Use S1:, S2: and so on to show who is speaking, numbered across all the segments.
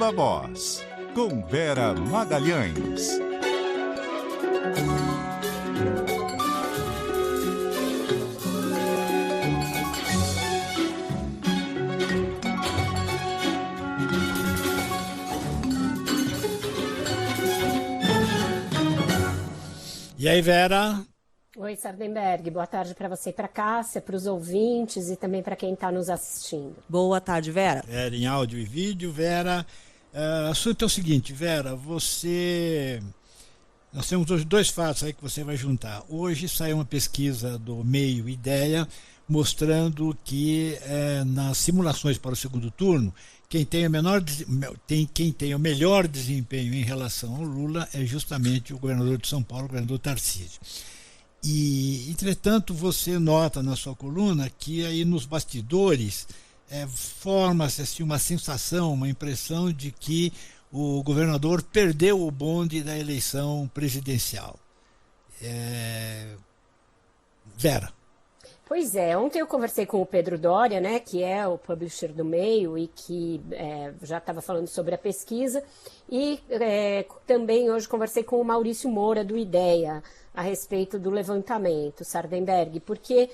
S1: Viva Voz, com Vera Magalhães.
S2: E aí, Vera?
S3: Oi, Sardenberg. Boa tarde para você e para Cássia, para os ouvintes e também para quem está nos assistindo.
S4: Boa tarde, Vera.
S2: Vera em áudio e vídeo. Vera, o assunto é o seguinte, Vera, nós temos hoje dois fatos aí que você vai juntar. Hoje saiu uma pesquisa do Meio Ideia mostrando que nas simulações para o segundo turno, quem tem o melhor desempenho em relação ao Lula é justamente o governador de São Paulo, o governador Tarcísio. E, entretanto, você nota na sua coluna que aí nos bastidores forma-se assim, uma sensação, uma impressão de que o governador perdeu o bonde da eleição presidencial. Vera.
S3: Pois é, ontem eu conversei com o Pedro Doria, né, que é o publisher do Meio e que já estava falando sobre a pesquisa, e também hoje conversei com o Maurício Moura do Ideia a respeito do levantamento, Sardenberg, porque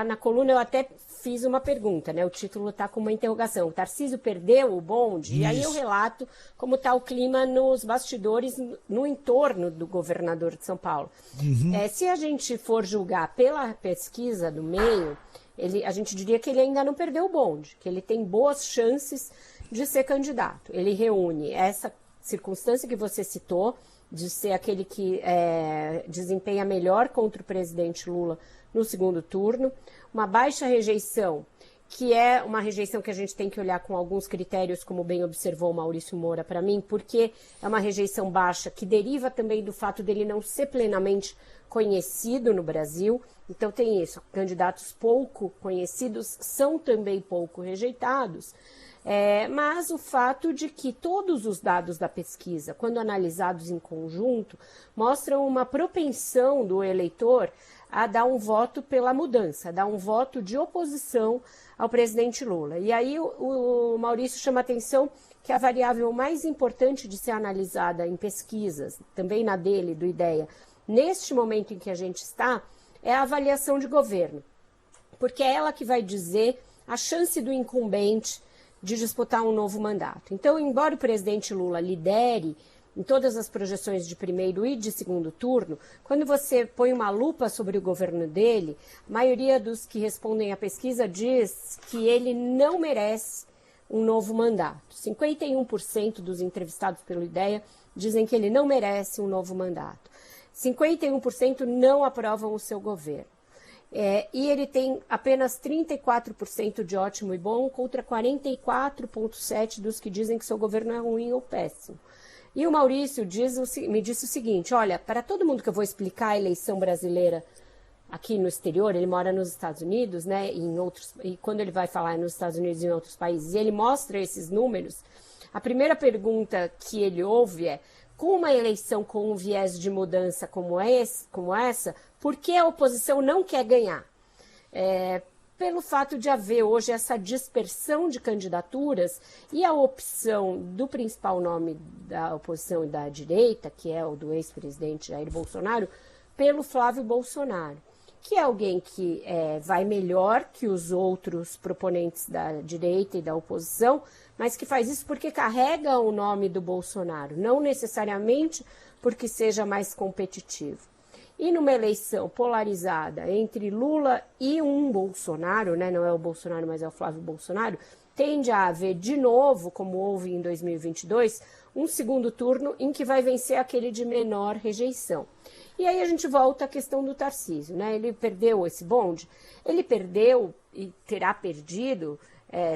S3: na coluna eu até fiz uma pergunta, né, o título está com uma interrogação, Tarcísio perdeu o bonde? Isso. E aí eu relato como está o clima nos bastidores, no entorno do governador de São Paulo. Uhum. Se a gente for julgar pela pesquisa do Meio, a gente diria que ele ainda não perdeu o bonde, que ele tem boas chances de ser candidato. Ele reúne essa circunstância que você citou, de ser aquele que desempenha melhor contra o presidente Lula no segundo turno, uma baixa rejeição, que é uma rejeição que a gente tem que olhar com alguns critérios, como bem observou o Maurício Moura para mim, porque é uma rejeição baixa que deriva também do fato dele não ser plenamente conhecido no Brasil. Então tem isso, candidatos pouco conhecidos são também pouco rejeitados. Mas o fato de que todos os dados da pesquisa, quando analisados em conjunto, mostram uma propensão do eleitor a dar um voto pela mudança, a dar um voto de oposição ao presidente Lula. E aí o Maurício chama a atenção que a variável mais importante de ser analisada em pesquisas, também na dele, do Ideia, neste momento em que a gente está, é a avaliação de governo, porque é ela que vai dizer a chance do incumbente de disputar um novo mandato. Então, embora o presidente Lula lidere em todas as projeções de primeiro e de segundo turno, quando você põe uma lupa sobre o governo dele, a maioria dos que respondem à pesquisa diz que ele não merece um novo mandato. 51% dos entrevistados pelo Ideia dizem que ele não merece um novo mandato. 51% não aprovam o seu governo. E ele tem apenas 34% de ótimo e bom contra 44,7% dos que dizem que seu governo é ruim ou péssimo. E o Maurício me disse o seguinte, olha, para todo mundo que eu vou explicar a eleição brasileira aqui no exterior, ele mora nos Estados Unidos, né, e quando ele vai falar nos Estados Unidos e em outros países, e ele mostra esses números, a primeira pergunta que ele ouve é, com uma eleição com um viés de mudança como essa, por que a oposição não quer ganhar? Pelo fato de haver hoje essa dispersão de candidaturas e a opção do principal nome da oposição e da direita, que é o do ex-presidente Jair Bolsonaro, pelo Flávio Bolsonaro, que é alguém que vai melhor que os outros proponentes da direita e da oposição, mas que faz isso porque carrega o nome do Bolsonaro, não necessariamente porque seja mais competitivo. E numa eleição polarizada entre Lula e um Bolsonaro, né, não é o Bolsonaro, mas é o Flávio Bolsonaro, tende a haver de novo, como houve em 2022, um segundo turno em que vai vencer aquele de menor rejeição. E aí a gente volta à questão do Tarcísio, né? Ele perdeu esse bonde? Ele perdeu e terá perdido,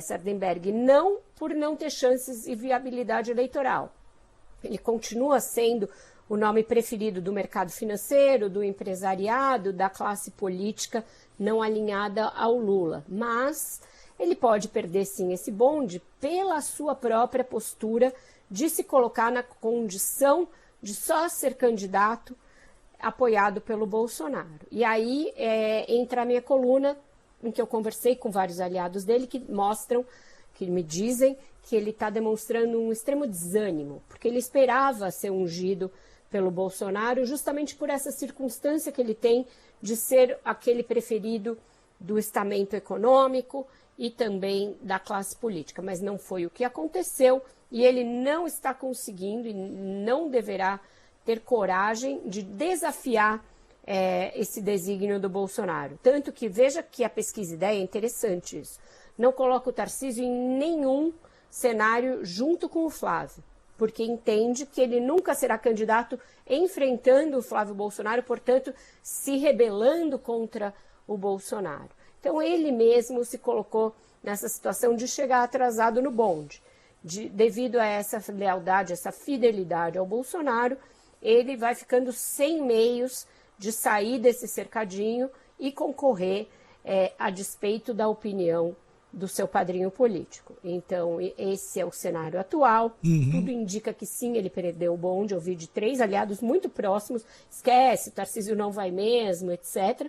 S3: Sardenberg, não por não ter chances e viabilidade eleitoral. Ele continua sendo o nome preferido do mercado financeiro, do empresariado, da classe política não alinhada ao Lula. Mas ele pode perder, sim, esse bonde pela sua própria postura de se colocar na condição de só ser candidato apoiado pelo Bolsonaro. E aí entra a minha coluna, em que eu conversei com vários aliados dele que mostram que me dizem que ele está demonstrando um extremo desânimo, porque ele esperava ser ungido pelo Bolsonaro justamente por essa circunstância que ele tem de ser aquele preferido do estamento econômico e também da classe política. Mas não foi o que aconteceu e ele não está conseguindo e não deverá ter coragem de desafiar esse desígnio do Bolsonaro. Tanto que veja que a pesquisa Ideia é interessante isso. Não coloca o Tarcísio em nenhum cenário junto com o Flávio, porque entende que ele nunca será candidato enfrentando o Flávio Bolsonaro, portanto, se rebelando contra o Bolsonaro. Então, ele mesmo se colocou nessa situação de chegar atrasado no bonde. Devido a essa lealdade, essa fidelidade ao Bolsonaro, ele vai ficando sem meios de sair desse cercadinho e concorrer a despeito da opinião do seu padrinho político. Então, esse é o cenário atual. Tudo indica que sim, ele perdeu o bonde. Eu vi de 3 aliados muito próximos. Esquece, Tarcísio não vai mesmo, etc.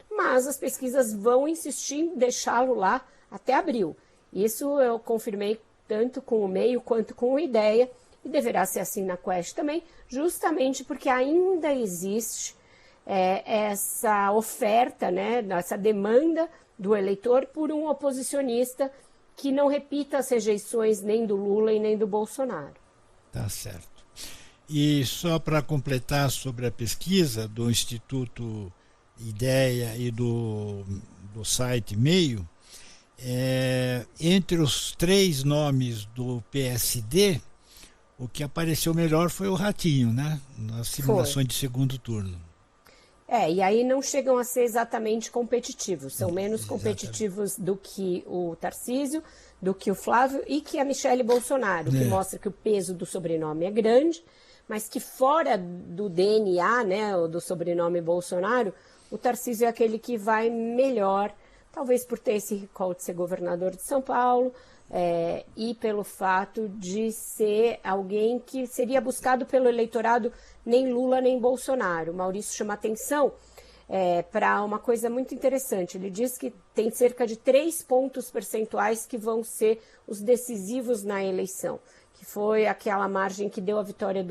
S3: Mas as pesquisas vão insistir em deixá-lo lá até abril. Isso eu confirmei tanto com o Meio quanto com o Ideia. E deverá ser assim na Quest também, justamente porque ainda existe essa oferta, né, essa demanda do eleitor por um oposicionista que não repita as rejeições nem do Lula e nem do Bolsonaro.
S2: Tá certo. E só para completar sobre a pesquisa do Instituto Ideia e do site Meio, entre os 3 nomes do PSD, o que apareceu melhor foi o Ratinho, né? Nas simulações de segundo turno.
S3: E aí não chegam a ser exatamente competitivos, são menos competitivos do que o Tarcísio, do que o Flávio e que a Michele Bolsonaro, que mostra que o peso do sobrenome é grande, mas que fora do DNA, né, do sobrenome Bolsonaro, o Tarcísio é aquele que vai melhor, talvez por ter esse recall de ser governador de São Paulo, e pelo fato de ser alguém que seria buscado pelo eleitorado nem Lula nem Bolsonaro. O Maurício chama atenção para uma coisa muito interessante. Ele diz que tem cerca de 3 pontos percentuais que vão ser os decisivos na eleição, que foi aquela margem que deu a vitória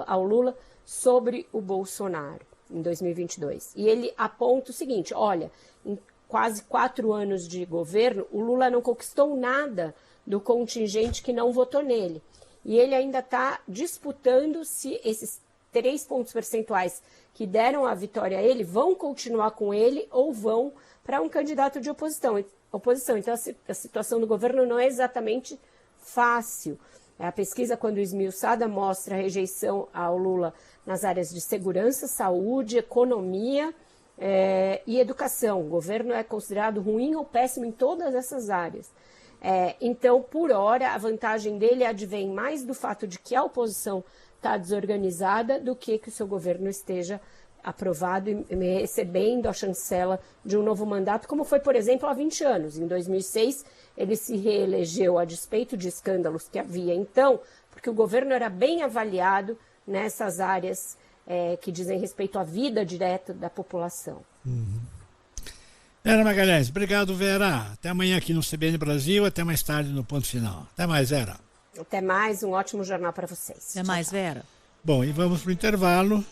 S3: ao Lula sobre o Bolsonaro em 2022. E ele aponta o seguinte, olha, em quase 4 anos de governo, o Lula não conquistou nada do contingente que não votou nele. E ele ainda está disputando se esses 3 pontos percentuais que deram a vitória a ele vão continuar com ele ou vão para um candidato de oposição. Então, a situação do governo não é exatamente fácil. A pesquisa, quando esmiuçada, mostra a rejeição ao Lula nas áreas de segurança, saúde, economia e educação. O governo é considerado ruim ou péssimo em todas essas áreas. Então, por hora, a vantagem dele advém mais do fato de que a oposição está desorganizada do que o seu governo esteja aprovado e recebendo a chancela de um novo mandato, como foi, por exemplo, há 20 anos. Em 2006, ele se reelegeu a despeito de escândalos que havia então, porque o governo era bem avaliado nessas áreas que dizem respeito à vida direta da população.
S2: Vera Magalhães, obrigado, Vera. Até amanhã aqui no CBN Brasil, até mais tarde no Ponto Final. Até mais, Vera.
S3: Até mais, um ótimo jornal para vocês.
S4: Até mais, Vera.
S2: Bom, e vamos para o intervalo